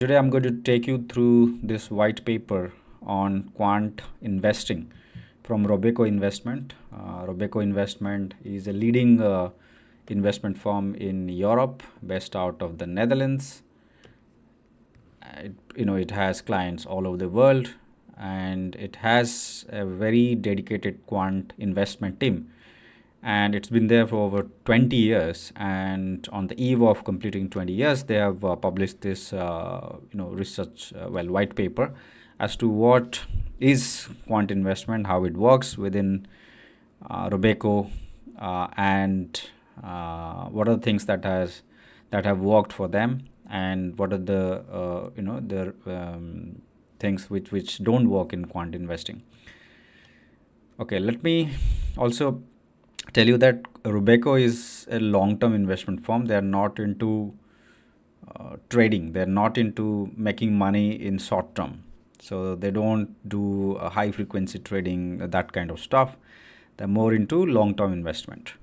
Today I'm going to take you through this white paper on quant investing from Robeco Investment. Robeco Investment is a leading investment firm in Europe, based out of the Netherlands. It has clients all over the world, and it has a very dedicated quant investment team, and it's been there for over 20 years. And on the eve of completing 20 years, they have published this research white paper as to what is quant investment, how it works within Robeco, and what are the things that have worked for them, and what are the things which don't work in quant investing. Okay, let me also tell you that Robeco is a long-term investment firm. They are not into trading. They're not into making money in short term. So they don't do high frequency trading, that kind of stuff. They're more into long-term investment.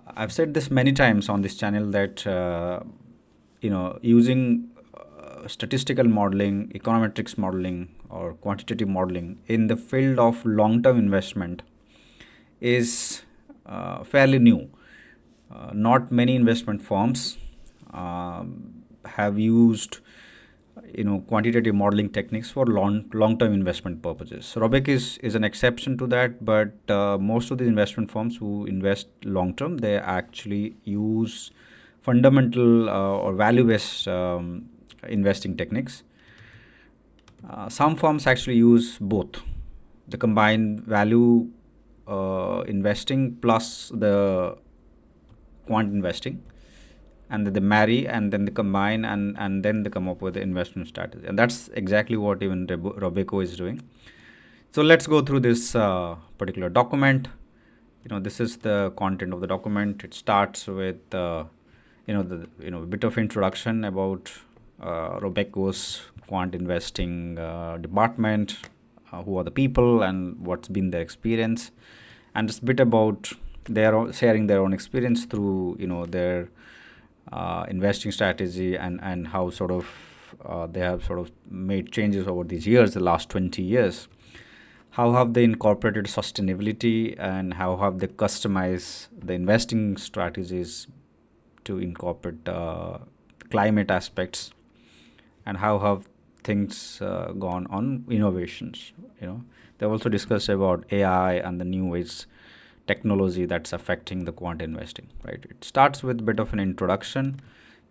I've said this many times on this channel that using statistical modeling, econometrics modeling, or quantitative modeling in the field of long-term investment is fairly new. Not many investment firms have used quantitative modeling techniques for long-term investment purposes. Robeco is an exception to that, but most of the investment firms who invest long-term, they actually use fundamental or value-based investing techniques. Some firms actually use both, the combined value investing plus the quant investing, and then they marry and then they combine, and then they come up with the investment strategy. And that's exactly what even Robeco is doing. So let's go through this particular document. This is the content of the document. It starts with a bit of introduction about Robeco's quant investing department, who are the people and what's been their experience, and just a bit about sharing their own experience through their investing strategy, and how sort of they have sort of made changes over these years, the last 20 years. How have they incorporated sustainability, and how have they customized the investing strategies to incorporate climate aspects, and how have things gone on innovations. They also discussed about AI and the new age technology that's affecting the quant investing. Right, it starts with a bit of an introduction.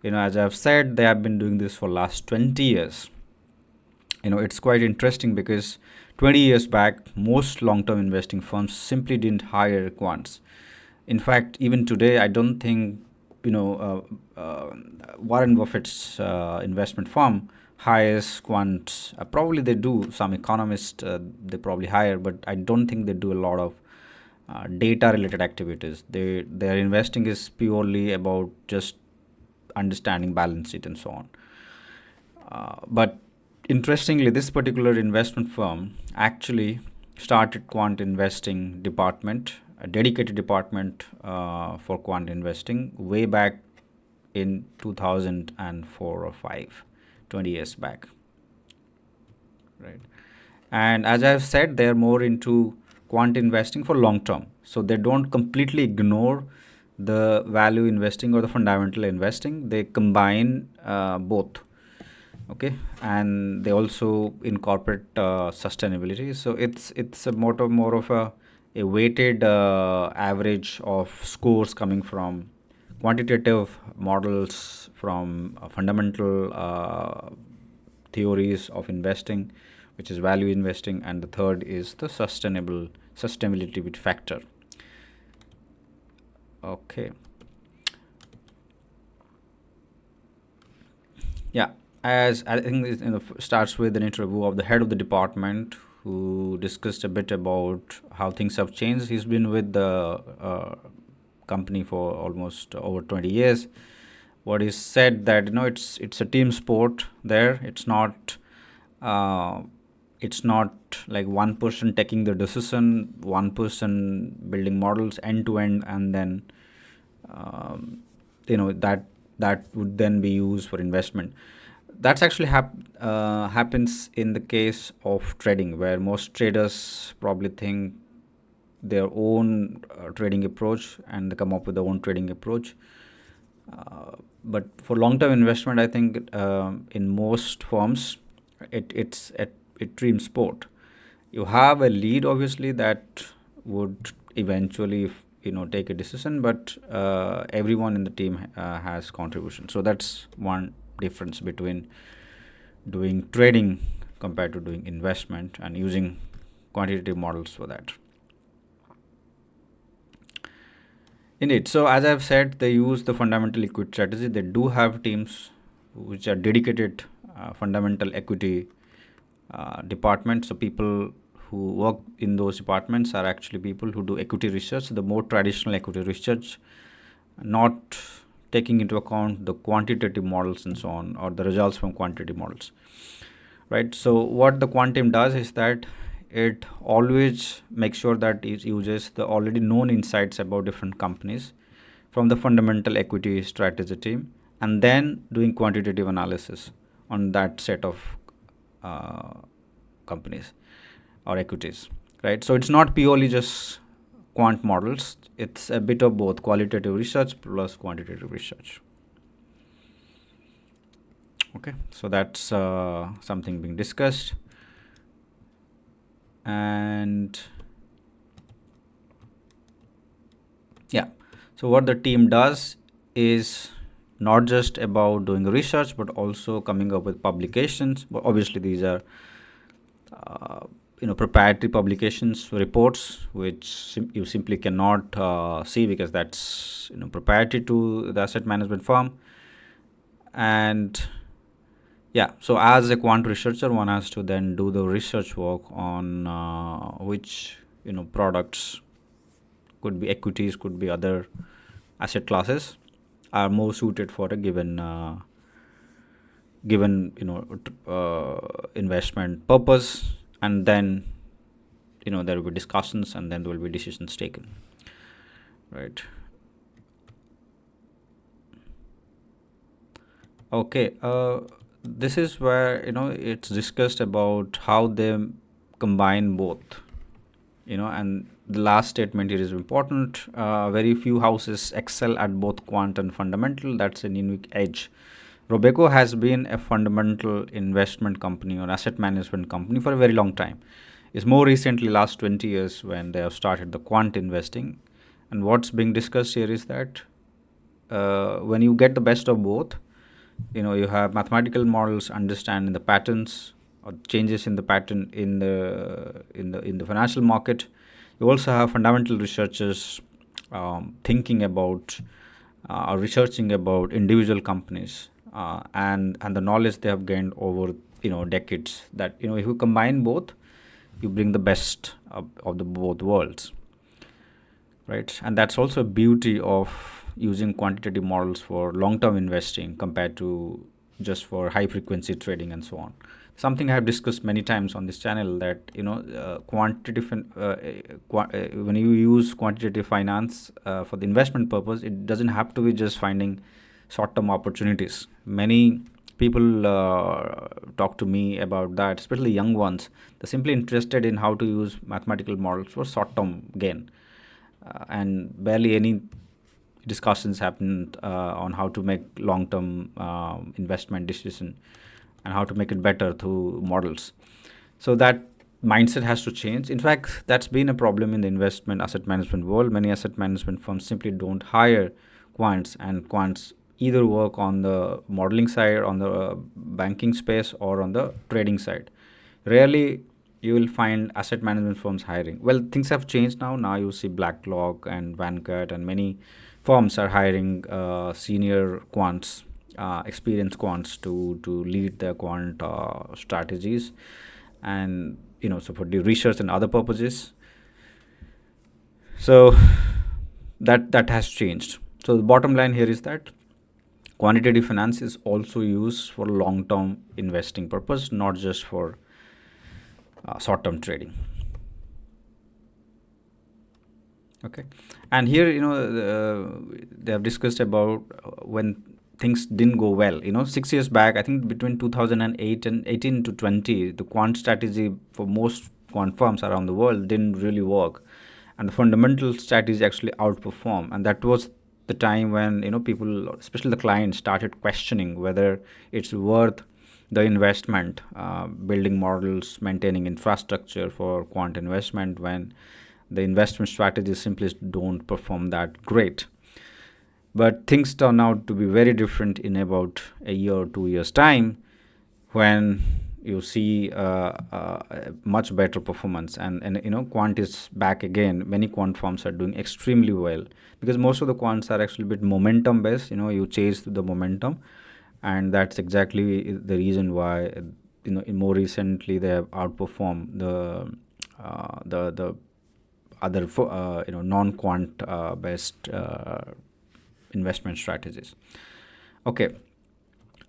As I've said, they have been doing this for last 20 years. It's quite interesting because 20 years back, most long-term investing firms simply didn't hire quants. In fact, even today, I don't think Warren Buffett's investment firm hires quants. Probably they do. Some economists they probably hire, but I don't think they do a lot of data-related activities. Their investing is purely about just understanding balance sheet and so on. But interestingly, this particular investment firm actually started quant investing department, a dedicated department for quant investing way back in 2004 or 5, 20 years back. Right. And as I've said, they're more into quant investing for long term. So they don't completely ignore the value investing or the fundamental investing. They combine both. Okay, and they also incorporate sustainability. So it's a more of a weighted average of scores coming from quantitative models, from fundamental theories of investing, which is value investing, and the third is the sustainability factor. Okay. Yeah, as I think it starts with an interview of the head of the department, who discussed a bit about how things have changed. He's been with the company for almost over 20 years. What is said that it's a team sport there. It's not like one person taking the decision, one person building models end to end, and then that would then be used for investment. that's actually happens in the case of trading, where most traders probably think their own trading approach and they come up with their own trading approach. But for long-term investment, I think in most firms, it's a team sport. You have a lead, obviously, that would eventually, take a decision, but everyone in the team has contribution. So that's one difference between doing trading compared to doing investment and using quantitative models for that. Indeed. So as I've said, they use the fundamental equity strategy. They do have teams which are dedicated fundamental equity departments. So people who work in those departments are actually people who do equity research, the more traditional equity research, not taking into account the quantitative models and so on, or the results from quantitative models. Right. So what the quant team does is that it always makes sure that it uses the already known insights about different companies from the fundamental equity strategy team, and then doing quantitative analysis on that set of companies or equities, right? So it's not purely just quant models, it's a bit of both qualitative research plus quantitative research. Okay, so that's something being discussed. And yeah, so what the team does is not just about doing research, but also coming up with publications. But obviously these are proprietary publications, reports, which you simply cannot see, because that's proprietary to the asset management firm. And yeah, so as a quant researcher, one has to then do the research work on which products, could be equities, could be other asset classes, are more suited for a given investment purpose. And then there will be discussions, and then there will be decisions taken, right? Okay, this is where it's discussed about how they combine both, and the last statement here is important. Very few houses excel at both quant and fundamental. That's a unique edge. Robeco has been a fundamental investment company or asset management company for a very long time. It's more recently, last 20 years, when they have started the quant investing. And what's being discussed here is that when you get the best of both, you have mathematical models understanding the patterns or changes in the pattern in the financial market. You also have fundamental researchers thinking about or researching about individual companies and the knowledge they have gained over decades. That if you combine both, you bring the best of the both worlds, right? And that's also a beauty of using quantitative models for long-term investing compared to just for high-frequency trading and so on. Something I have discussed many times on this channel, that when you use quantitative finance for the investment purpose, it doesn't have to be just finding short-term opportunities. Many people talk to me about that, especially young ones. They're simply interested in how to use mathematical models for short-term gain, and barely any discussions happen on how to make long-term investment decision and how to make it better through models. So that mindset has to change. In fact, that's been a problem in the investment asset management world. Many asset management firms simply don't hire quants, and quants either work on the modeling side, on the banking space, or on the trading side. Rarely you will find asset management firms hiring. Well, things have changed now. Now you see BlackRock and Vanguard and many firms are hiring senior quants, experienced quants to lead their quant strategies, and so for the research and other purposes. So that has changed. So the bottom line here is that quantitative finance is also used for long-term investing purpose, not just for short-term trading. Okay, and here they have discussed about when things didn't go well. 6 years back, I think between 2008 and 18 to 20, the quant strategy for most quant firms around the world didn't really work, and the fundamental strategy actually outperformed. And that was the time when people, especially the clients, started questioning whether it's worth the investment, building models, maintaining infrastructure for quant investment when the investment strategies simply don't perform that great. But things turn out to be very different in about a year or 2 years' time, when you see much better performance, and quant is back again. Many quant firms are doing extremely well, because most of the quants are actually a bit momentum based. You chase the momentum, and that's exactly the reason why more recently they have outperformed the other non quant based investment strategies. Okay,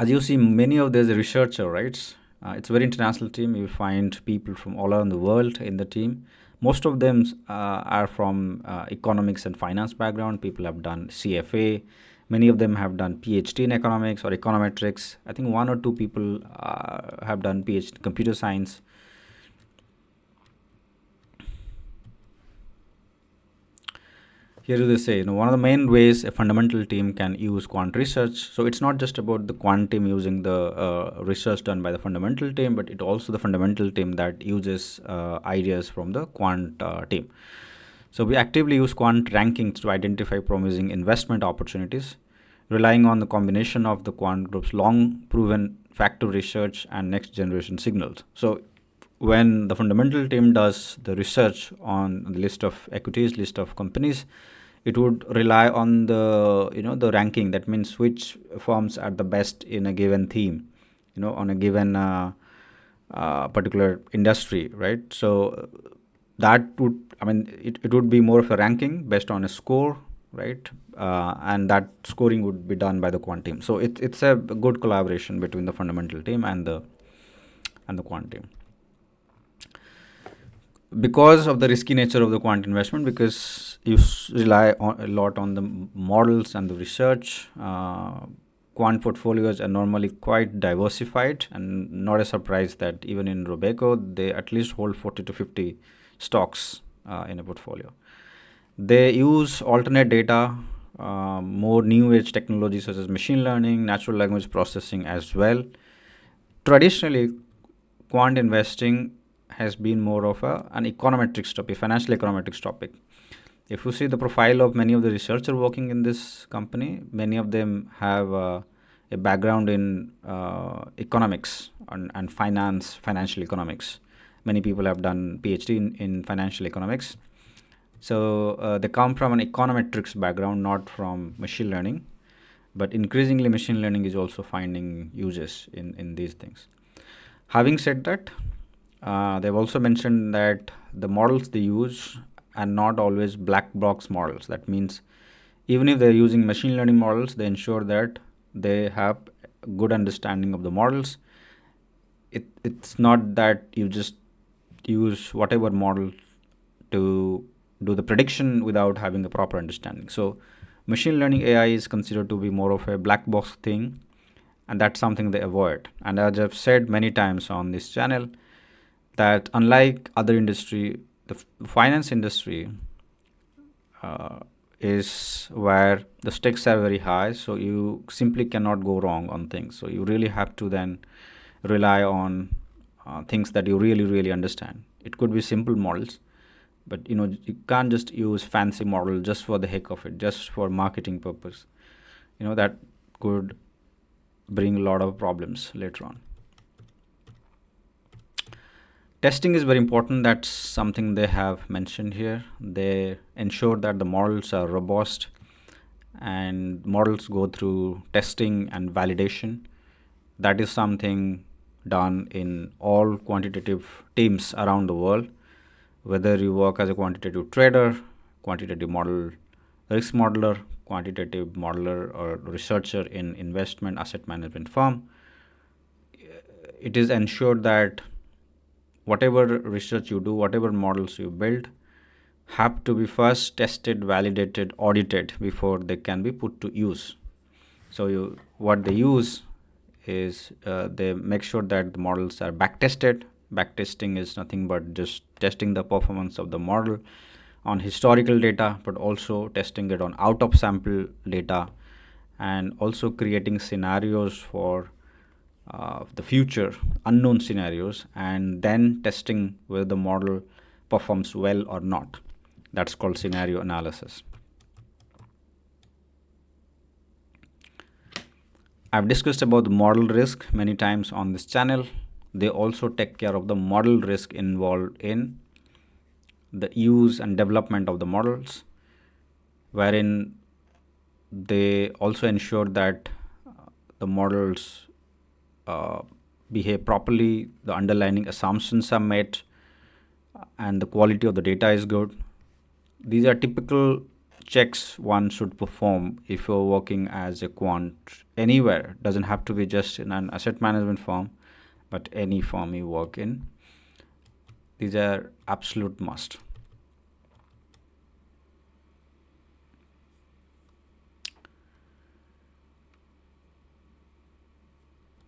as you see, many of these researcher, right? It's a very international team. You find people from all around the world in the team. Most of them are from economics and finance background. People have done CFA. Many of them have done PhD in economics or econometrics. I think one or two people have done PhD in computer science. Here they say, one of the main ways a fundamental team can use quant research. So it's not just about the quant team using the research done by the fundamental team, but it also the fundamental team that uses ideas from the quant team. So we actively use quant rankings to identify promising investment opportunities, relying on the combination of the quant group's long proven factor research and next generation signals. So when the fundamental team does the research on the list of equities, list of companies, it would rely on the ranking. That means which firms are the best in a given theme, on a given particular industry, right? So that would, it would be more of a ranking based on a score, right? And that scoring would be done by the quant team. So it's a good collaboration between the fundamental team and the quant team. Because of the risky nature of the quant investment, because you rely a lot on the models and the research, quant portfolios are normally quite diversified, and not a surprise that even in Robeco, they at least hold 40 to 50 stocks in a portfolio. They use alternate data, more new age technologies such as machine learning, natural language processing as well. Traditionally, quant investing has been more of an econometrics topic, financial econometrics topic. If you see the profile of many of the researchers working in this company, many of them have a background in economics and financial economics. Many people have done PhD in financial economics. So they come from an econometrics background, not from machine learning. But increasingly, machine learning is also finding uses in these things. Having said that, they've also mentioned that the models they use are not always black box models. That means even if they're using machine learning models, they ensure that they have a good understanding of the models. It's not that you just use whatever model to do the prediction without having a proper understanding. So machine learning AI is considered to be more of a black box thing, and that's something they avoid. And as I've said many times on this channel, that unlike other industry, the finance industry is where the stakes are very high, so you simply cannot go wrong on things. So you really have to then rely on things that you really understand. It could be simple models, but you can't just use fancy model just for the heck of it, just for marketing purpose. That could bring a lot of problems later on. Testing is very important. That's something they have mentioned here. They ensure that the models are robust, and models go through testing and validation. That is something done in all quantitative teams around the world. Whether you work as a quantitative trader, quantitative model, risk modeler, quantitative modeler, or researcher in investment asset management firm, it is ensured that whatever research you do, whatever models you build, have to be first tested, validated, audited before they can be put to use. So what they use is they make sure that the models are back tested. Back testing is nothing but just testing the performance of the model on historical data, but also testing it on out of sample data, and also creating scenarios for the future, unknown scenarios, and then testing whether the model performs well or not. That's called scenario analysis. I've discussed about the model risk many times on this channel. They also take care of the model risk involved in the use and development of the models, wherein they also ensure that the models behave properly, the underlying assumptions are met, and the quality of the data is good. These are typical checks one should perform if you're working as a quant anywhere. Doesn't have to be just in an asset management firm, but any firm you work in. These are absolute must.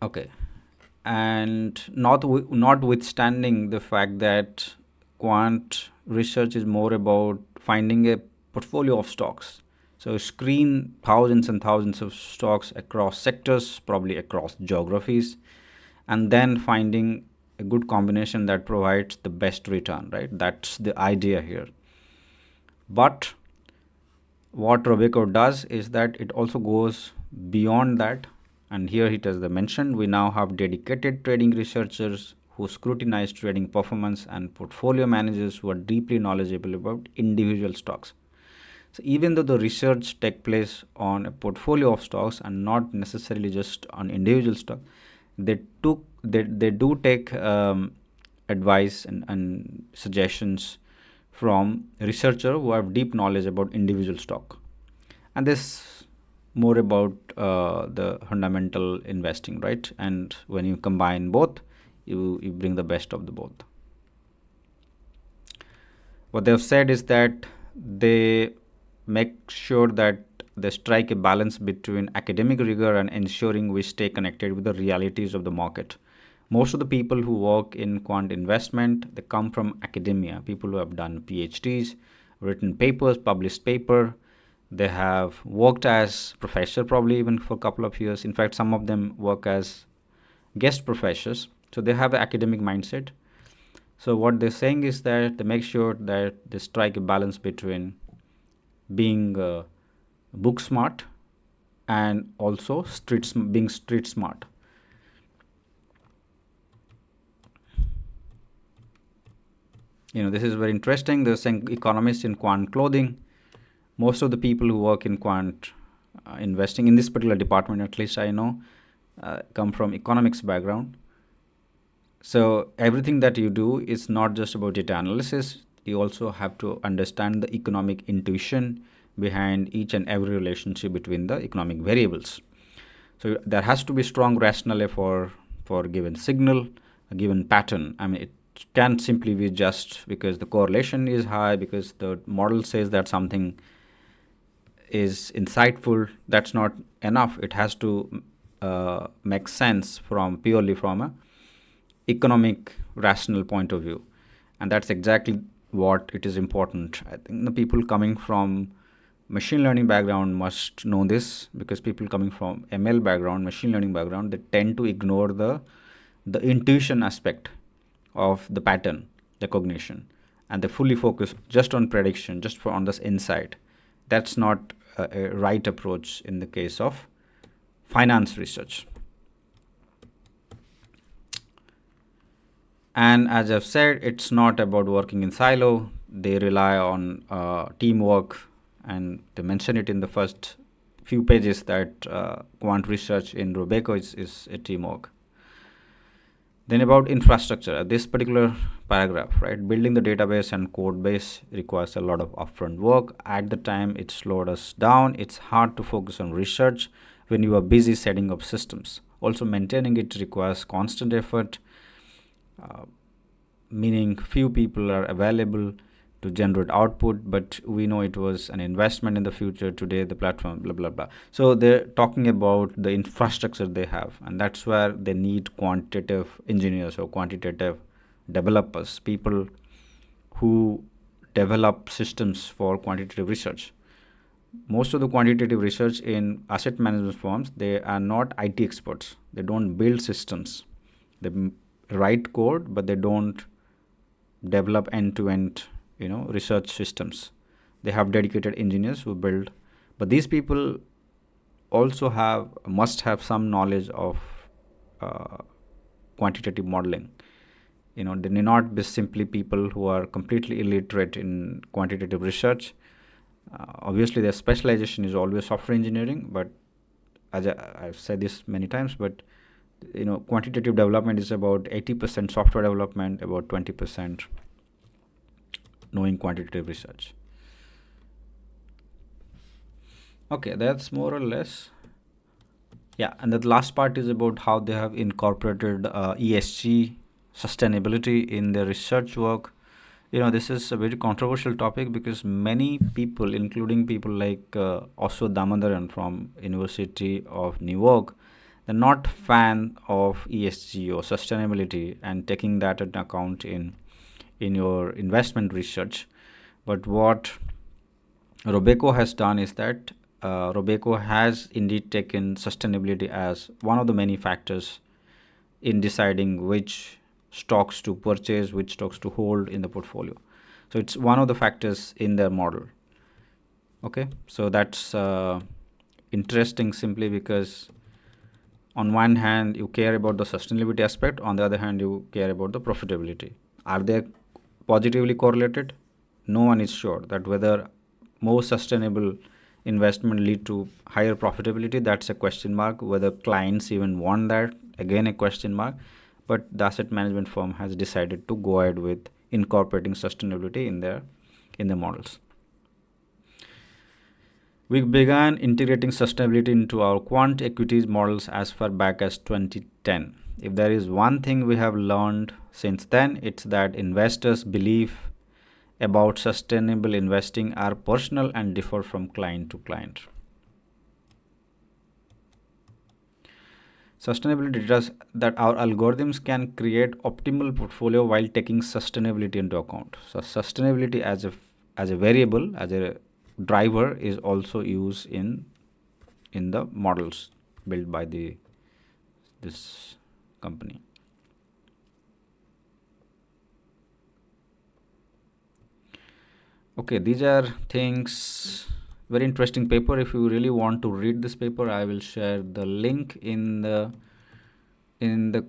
Okay, and notwithstanding the fact that quant research is more about finding a portfolio of stocks. So screen thousands and thousands of stocks across sectors, probably across geographies, and then finding a good combination that provides the best return, right? That's the idea here. But what Robeco does is that it also goes beyond that, and here it has mentioned we now have dedicated trading researchers who scrutinize trading performance and portfolio managers who are deeply knowledgeable about individual stocks. So even though the research takes place on a portfolio of stocks and not necessarily just on individual stock, they do take advice and suggestions from researchers who have deep knowledge about individual stock. And this more about the fundamental investing, right? And when you combine both, you bring the best of the both. What they've said is that they make sure that they strike a balance between academic rigor and ensuring we stay connected with the realities of the market. Most of the people who work in quant investment, they come from academia, people who have done PhDs, written papers, published paper. They have worked as professor probably even for a couple of years. In fact, some of them work as guest professors. So they have the academic mindset. So what they're saying is that they make sure that they strike a balance between being book smart and also being street smart. This is very interesting. They're saying economists in quant clothing. Most of the people who work in quant investing in this particular department, at least I know, come from economics background. So everything that you do is not just about data analysis. You also have to understand the economic intuition behind each and every relationship between the economic variables. So there has to be strong rationale for a given signal, a given pattern. I mean, it can't simply be just because the correlation is high, because the model says that something is insightful. That's not enough. It has to make sense purely from a economic rational point of view, and that's exactly what it is important. I think the people coming from machine learning background must know this, because people coming from ML background, machine learning background, they tend to ignore the intuition aspect of the pattern recognition, and they fully focus just on prediction, just on this insight. That's not a right approach in the case of finance research. And as I've said, it's not about working in silo. They rely on teamwork, and they mention it in the first few pages that quant research in Robeco is a teamwork. Then about infrastructure, this particular paragraph, right? Building the database and code base requires a lot of upfront work. At the time, it slowed us down. It's hard to focus on research when you are busy setting up systems. Also, maintaining it requires constant effort, meaning few people are available to generate output, but we know it was an investment in the future. Today the platform blah blah blah. So they're talking about the infrastructure they have, and that's where they need quantitative engineers or quantitative developers, people who develop systems for quantitative research. Most of the quantitative research in asset management firms, they are not IT experts. They don't build systems. They write code, but they don't develop end-to-end research systems. They have dedicated engineers who build, but these people also must have some knowledge of uh, quantitative modeling. They may not be simply people who are completely illiterate in quantitative research. Obviously their specialization is always software engineering, but as I've said this many times, but quantitative development is about 80% software development, about 20% knowing quantitative research. Okay, that's more or less. Yeah, and the last part is about how they have incorporated ESG, sustainability, in their research work. This is a very controversial topic because many people, including people like Oso Damodaran from University of New York, they're not fan of ESG or sustainability and taking that into account in your investment research. But what Robeco has done is that Robeco has indeed taken sustainability as one of the many factors in deciding which stocks to purchase, which stocks to hold in the portfolio. So it's one of the factors in their model. Okay, so that's interesting simply because on one hand you care about the sustainability aspect, on the other hand you care about the profitability. Are they positively correlated? No one is sure that whether more sustainable investment lead to higher profitability. That's a question mark. Whether clients even want that, again a question mark. But the asset management firm has decided to go ahead with incorporating sustainability in their models. We began integrating sustainability into our quant equities models as far back as 2010. If there is one thing we have learned since then, it's that investors' belief about sustainable investing are personal and differ from client to client. Sustainability does that our algorithms can create optimal portfolio while taking sustainability into account. So sustainability as a variable, as a driver, is also used in the models built by this company. Okay, these are things, very interesting paper. If you really want to read this paper, I will share the link in the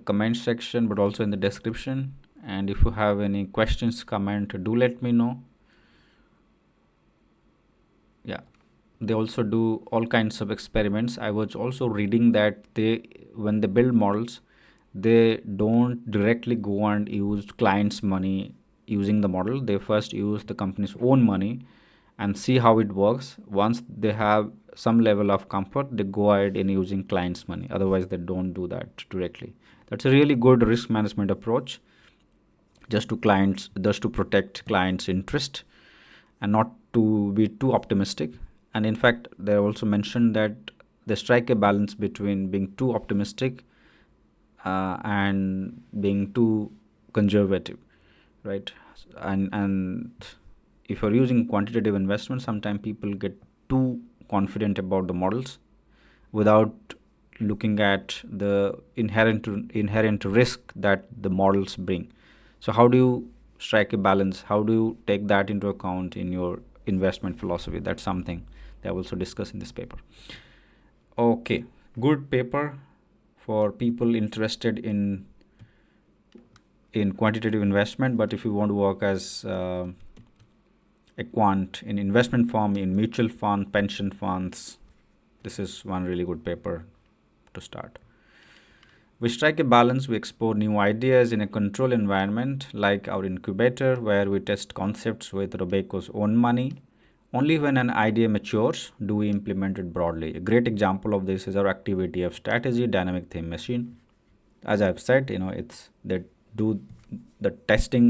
comment section, but also in the description. And if you have any questions, comment, do let me know. Yeah, they also do all kinds of experiments. I was also reading that when they build models, they don't directly go and use clients' money using the model. They first use the company's own money and see how it works. Once they have some level of comfort, they go ahead in using clients' money. Otherwise they don't do that directly. That's a really good risk management approach, just to protect clients' interest and not to be too optimistic. And in fact, they also mentioned that they strike a balance between being too optimistic and being too conservative, right? And if you're using quantitative investment, sometimes people get too confident about the models without looking at the inherent risk that the models bring. So how do you strike a balance? How do you take that into account in your investment philosophy? That's something they also discuss in this paper. Okay, good paper for people interested in quantitative investment. But if you want to work as a quant in investment firm, in mutual fund, pension funds, this is one really good paper to start. We strike a balance. We explore new ideas in a controlled environment like our incubator, where we test concepts with Robeco's own money. Only when an idea matures do we implement it broadly. A great example of this is our activity of strategy dynamic theme machine. As I've said, it's they do the testing